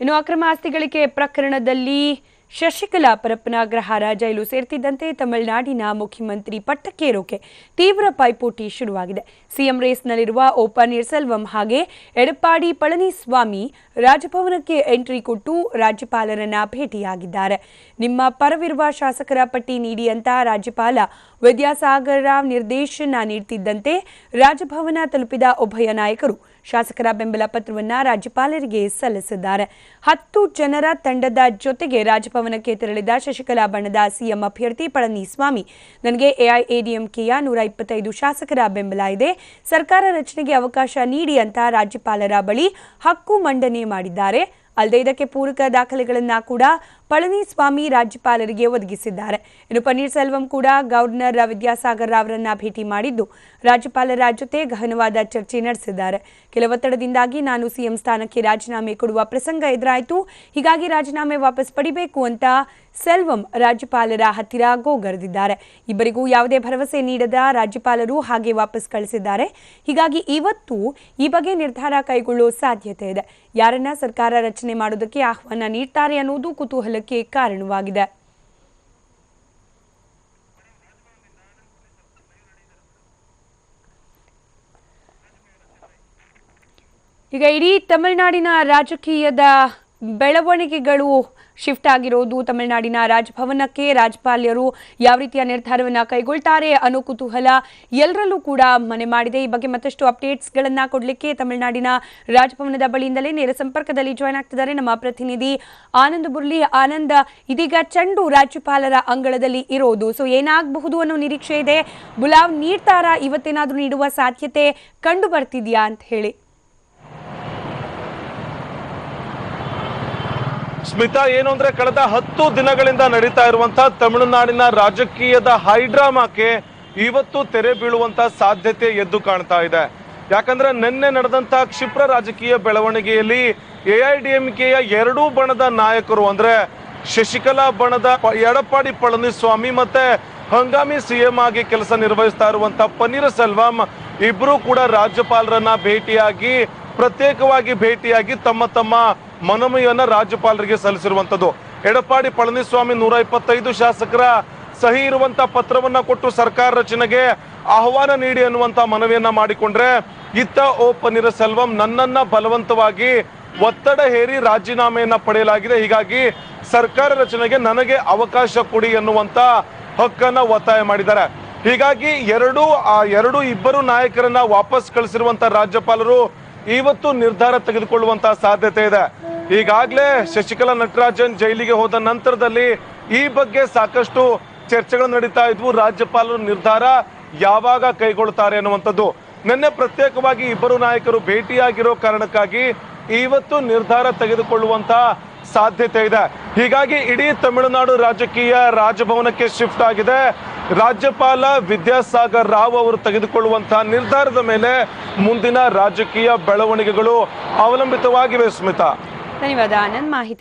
ಇನ್ನು ಅಕ್ರಮ ಆಸ್ತಿ ಗಳಿಕೆ ಪ್ರಕರಣದಲ್ಲಿ ಶಶಿಕಲಾ ಪರಪ್ಪನಗ್ರಹಾರ ಜೈಲು ಸೇರ್ತಿದ್ದಂತೆ ತಮಿಳುನಾಡಿನ ಮುಖ್ಯಮಂತ್ರಿ ಪಟ್ಟಕ್ಕೇರೋಕೆ ತೀವ್ರ ಪೈಪೋಟಿ ಶುರುವಾಗಿದೆ. ಸಿಎಂ ರೇಸ್ನಲ್ಲಿರುವ ಓ ಪನ್ನೀರ್ಸೆಲ್ವಂ ಹಾಗೆ ಎಡಪ್ಪಾಡಿ ಪಳನಿಸ್ವಾಮಿ ರಾಜಭವನಕ್ಕೆ ಎಂಟ್ರಿ ಕೊಟ್ಟು ರಾಜ್ಯಪಾಲರನ್ನ ಭೇಟಿಯಾಗಿದ್ದಾರೆ. ನಿಮ್ಮ ಪರವಿರುವ ಶಾಸಕರ ಪಟ್ಟಿ ನೀಡಿ ಅಂತ ರಾಜ್ಯಪಾಲ ವಿದ್ಯಾಸಾಗರ್ ರಾವ್ ನಿರ್ದೇಶನ ನೀಡುತ್ತಿದ್ದಂತೆ ರಾಜಭವನ ತಲುಪಿದ ಉಭಯ ನಾಯಕರು ಶಾಸಕರ ಬೆಂಬಲ ಪತ್ರವನ್ನು ರಾಜ್ಯಪಾಲರಿಗೆ ಸಲ್ಲಿಸಿದ್ದಾರೆ. 10 ಜನರ ತಂಡದ ಜೊತೆಗೆ ರಾಜಭವನಕ್ಕೆ ತೆರಳಿದ ಶಶಿಕಲಾ ಬಣದ ಸಿಎಂ ಅಭ್ಯರ್ಥಿ ಪಳನಿಸ್ವಾಮಿ, ನನಗೆ ಎಐಎಡಿಎಂಕೆಯ 125 ಶಾಸಕರ ಬೆಂಬಲ ಇದೆ, ಸರ್ಕಾರ ರಚನೆಗೆ ಅವಕಾಶ ನೀಡಿ ಅಂತ ರಾಜ್ಯಪಾಲರ ಬಳಿ ಹಕ್ಕು ಮಂಡನೆ ಮಾಡಿದ್ದಾರೆ. ಅಲ್ಲದೆ ಇದಕ್ಕೆ ಪೂರಕ ದಾಖಲೆಗಳನ್ನು ಕೂಡ ಪಳನಿಸ್ವಾಮಿ ರಾಜ್ಯಪಾಲರಿಗೆ ಒದಗಿಸಿದ್ದಾರೆ. ಇನ್ನು ಪನ್ನೀರ್ಸೆಲ್ವಂ ಕೂಡ ಗವರ್ನರ್ ವಿದ್ಯಾಸಾಗರ್ ರಾವ್ರನ್ನ ಭೇಟಿ ಮಾಡಿದ್ದು ರಾಜ್ಯಪಾಲರ ಜೊತೆ ಗಹನವಾದ ಚರ್ಚೆ ನಡೆಸಿದ್ದಾರೆ. ಕೆಲ ಒತ್ತಡದಿಂದಾಗಿ ನಾನು ಸಿಎಂ ಸ್ಥಾನಕ್ಕೆ ರಾಜೀನಾಮೆ ಕೊಡುವ ಪ್ರಸಂಗ ಎದುರಾಯಿತು, ಹೀಗಾಗಿ ರಾಜೀನಾಮೆ ವಾಪಸ್ ಪಡಿಬೇಕು ಅಂತ ಸೆಲ್ವಂ ರಾಜ್ಯಪಾಲರ ಹತ್ತಿರ ಗೋಗರೆದಿದ್ದಾರೆ. ಇಬ್ಬರಿಗೂ ಯಾವುದೇ ಭರವಸೆ ನೀಡದ ರಾಜ್ಯಪಾಲರು ಹಾಗೆ ವಾಪಸ್ ಕಳಿಸಿದ್ದಾರೆ. ಹೀಗಾಗಿ ಇವತ್ತು ಈ ಬಗ್ಗೆ ನಿರ್ಧಾರ ಕೈಗೊಳ್ಳೋ ಸಾಧ್ಯತೆ ಇದೆ. ಯಾರನ್ನ ಸರ್ಕಾರ ರಚನೆ ಮಾಡೋದಕ್ಕೆ ಆಹ್ವಾನ ನೀಡ್ತಾರೆ ಅನ್ನೋದು ಕುತೂಹಲಕ್ಕೆ ಕಾರಣವಾಗಿದೆ. ಈಗ ಇಡೀ ತಮಿಳುನಾಡಿನ ರಾಜಕೀಯದ ಬೆಳವಣಿಗೆಗಳು ಶಿಫ್ಟ್ ಆಗಿರೋದು ತಮಿಳುನಾಡಿನ ರಾಜಭವನಕ್ಕೆ ರಾಜ್ಯಪಾಲರು ಯಾವ ರೀತಿಯ ನಿರ್ಧಾರವನ್ನು ಕೈಗೊಳ್ತಾರೆ ಅನ್ನೋ ಕುತೂಹಲ ಎಲ್ಲರಲ್ಲೂ ಕೂಡ ಮನೆ ಮಾಡಿದೆ. ಈ ಬಗ್ಗೆ ಮತ್ತಷ್ಟು ಅಪ್ಡೇಟ್ಸ್ಗಳನ್ನು ಕೊಡಲಿಕ್ಕೆ ತಮಿಳುನಾಡಿನ ರಾಜಭವನದ ಬಳಿಯಿಂದಲೇ ನೇರ ಸಂಪರ್ಕದಲ್ಲಿ ಜಾಯ್ನ್ ಆಗ್ತಿದ್ದಾರೆ ನಮ್ಮ ಪ್ರತಿನಿಧಿ ಆನಂದ್ ಬುರ್ಲಿ. ಆನಂದ್, ಇದೀಗ ಚೆಂಡು ರಾಜ್ಯಪಾಲರ ಅಂಗಳದಲ್ಲಿ ಇರೋದು, ಸೊ ಏನಾಗಬಹುದು ಅನ್ನೋ ನಿರೀಕ್ಷೆ ಇದೆ. ಬುಲಾವ್ ನೀಡ್ತಾರಾ, ಇವತ್ತೇನಾದ್ರೂ ನೀಡುವ ಸಾಧ್ಯತೆ ಕಂಡು ಬರ್ತಿದ್ಯಾ ಅಂತ ಹೇಳಿ? ಸ್ಮಿತಾ, ಏನು ಅಂದ್ರೆ ಕಳೆದ 10 ದಿನಗಳಿಂದ ನಡೀತಾ ಇರುವಂತಹ ತಮಿಳುನಾಡಿನ ರಾಜಕೀಯದ ಹೈಡ್ರಾಮಾಕ್ಕೆ ಇವತ್ತು ತೆರೆ ಬೀಳುವಂತ ಸಾಧ್ಯತೆ ಎದ್ದು ಕಾಣ್ತಾ ಇದೆ. ಯಾಕಂದ್ರೆ ನಿನ್ನೆ ನಡೆದಂತಹ ಕ್ಷಿಪ್ರ ರಾಜಕೀಯ ಬೆಳವಣಿಗೆಯಲ್ಲಿ ಎಐಎಡಿಎಂಕೆಯ 2 ಬಣದ ನಾಯಕರು ಅಂದ್ರೆ ಶಶಿಕಲಾ ಬಣದ ಎಡಪ್ಪಾಡಿ ಪಳನಿಸ್ವಾಮಿ ಮತ್ತೆ ಹಂಗಾಮಿ ಸಿಎಂ ಆಗಿ ಕೆಲಸ ನಿರ್ವಹಿಸ್ತಾ ಇರುವಂತಹ ಪನ್ನೀರ್ಸೆಲ್ವಂ ಇಬ್ರು ಕೂಡ ರಾಜ್ಯಪಾಲರನ್ನ ಪ್ರತ್ಯೇಕವಾಗಿ ಭೇಟಿಯಾಗಿ ತಮ್ಮ ಮನವಿಯನ್ನ ರಾಜ್ಯಪಾಲರಿಗೆ ಸಲ್ಲಿಸಿರುವಂತದ್ದು. ಎಡಪ್ಪಾಡಿ ಪಳನಿಸ್ವಾಮಿ 125 ಶಾಸಕರ ಸಹಿ ಇರುವಂತ ಪತ್ರವನ್ನ ಕೊಟ್ಟು ಸರ್ಕಾರ ರಚನೆಗೆ ಆಹ್ವಾನ ನೀಡಿ ಅನ್ನುವಂತ ಮನವಿಯನ್ನ ಮಾಡಿಕೊಂಡ್ರೆ, ಇತ್ತ ಓ ಪನ್ನೀರ್ಸೆಲ್ವಂ ನನ್ನನ್ನ ಬಲವಂತವಾಗಿ ಒತ್ತಡ ಹೇರಿ ರಾಜೀನಾಮೆಯನ್ನ ಪಡೆಯಲಾಗಿದೆ, ಹೀಗಾಗಿ ಸರ್ಕಾರ ರಚನೆಗೆ ನನಗೆ ಅವಕಾಶ ಕೊಡಿ ಎನ್ನುವಂತ ಹಕ್ಕನ್ನ ಒತ್ತಾಯ ಮಾಡಿದ್ದಾರೆ. ಹೀಗಾಗಿ ಇಬ್ಬರು ನಾಯಕರನ್ನ ವಾಪಸ್ ಕಳಿಸಿರುವಂತ ರಾಜ್ಯಪಾಲರು ಇವತ್ತು ನಿರ್ಧಾರ ತೆಗೆದುಕೊಳ್ಳುವಂತಹ ಸಾಧ್ಯತೆ ಇದೆ. ಈಗಾಗಲೇ ಶಶಿಕಲಾ ನಟರಾಜನ್ ಜೈಲಿಗೆ ಹೋದ ನಂತರದಲ್ಲಿ ಈ ಬಗ್ಗೆ ಸಾಕಷ್ಟು ಚರ್ಚೆಗಳು ನಡೀತಾ ಇದ್ವು. ರಾಜ್ಯಪಾಲರು ನಿರ್ಧಾರ ಯಾವಾಗ ಕೈಗೊಳ್ಳುತ್ತಾರೆ ಅನ್ನುವಂಥದ್ದು. ನಿನ್ನೆ ಪ್ರತ್ಯೇಕವಾಗಿ ಇಬ್ಬರು ನಾಯಕರು ಭೇಟಿಯಾಗಿರೋ ಕಾರಣಕ್ಕಾಗಿ ಇವತ್ತು ನಿರ್ಧಾರ ತೆಗೆದುಕೊಳ್ಳುವಂತಹ ಸಾಧ್ಯತೆ ಇದೆ. ಹೀಗಾಗಿ ಇಡೀ ತಮಿಳುನಾಡು ರಾಜಕೀಯ ರಾಜಭವನಕ್ಕೆ ಶಿಫ್ಟ್ ಆಗಿದೆ. ರಾಜ್ಯಪಾಲ ವಿದ್ಯಾಸಾಗರ್ ರಾವ್ ಅವರು ತೆಗೆದುಕೊಳ್ಳುವಂತಹ ನಿರ್ಧಾರದ ಮೇಲೆ ಮುಂದಿನ ರಾಜಕೀಯ ಬೆಳವಣಿಗೆಗಳು ಅವಲಂಬಿತವಾಗಿವೆ. ಸ್ಮಿತಾ, ಧನ್ಯವಾದ ಆನಂದ್ ಮಾಹಿತಿ